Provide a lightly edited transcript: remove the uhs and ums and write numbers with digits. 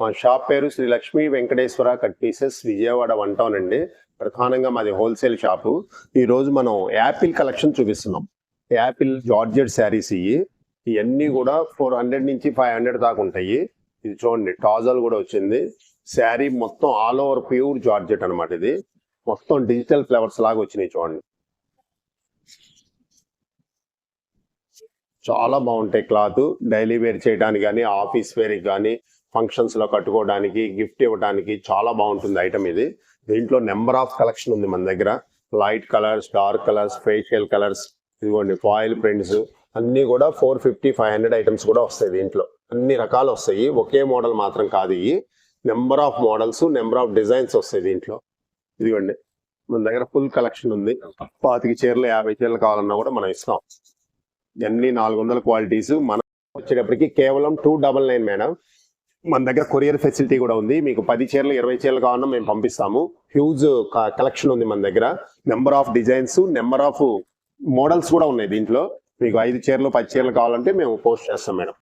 మా షాప్ పేరు Shri Lakshmi Venkateswara cut pieces, Vijayawada 1 town అండి. ప్రధానంగా మాది హోల్సేల్ షాపు. ఈ రోజు మనం యాపిల్ కలెక్షన్ చూపిస్తున్నాం. యాపిల్ జార్జెట్ శారీస్ ఇవన్నీ కూడా 400 నుంచి 500 దాకా ఉంటాయి. ఇది చూడండి, టాజల్ కూడా వచ్చింది. శారీ మొత్తం ఆల్ ఓవర్ ప్యూర్ జార్జెట్ అనమాట. ఇది మొత్తం డిజిటల్ ఫ్లవర్స్ లాగా వచ్చినాయి చూడండి. చాలా బాగుంటాయి. క్లాత్ డైలీ వేర్ చేయడానికి కానీ, ఆఫీస్ వేర్కి కానీ, ఫంక్షన్స్ లో కట్టుకోవడానికి, గిఫ్ట్ ఇవ్వడానికి చాలా బాగుంటుంది ఐటమ్ ఇది. దీంట్లో నెంబర్ ఆఫ్ కలెక్షన్ ఉంది మన దగ్గర. Light colours, dark colours, facial colours, ఇదిగోండి ఫాయిల్ ప్రింట్స్ అన్ని కూడా 450-500 ఐటమ్స్ కూడా వస్తాయి. దీంట్లో అన్ని రకాలు వస్తాయి. ఒకే మోడల్ మాత్రం కాదు. ఇవి number of models, number of designs వస్తాయి దీంట్లో. ఇదిగోండి మన దగ్గర ఫుల్ కలెక్షన్ ఉంది. 25 చీరలు 50 చీరలు కావాలన్నా కూడా మనం ఇస్తాం. అన్ని 400 క్వాలిటీస్. మనం వచ్చేటప్పటికి కేవలం 299 మేడం. మన దగ్గర కొరియర్ ఫెసిలిటీ కూడా ఉంది. మీకు 10 చీరలు 20 చీరలు కావాలన్నా మేము పంపిస్తాము. హ్యూజ్ కలెక్షన్ ఉంది మన దగ్గర. Number of designs, number of models కూడా ఉన్నాయి దీంట్లో. మీకు 5 చీరలు 10 చీరలు కావాలంటే మేము పోస్ట్ చేస్తాం మేడం.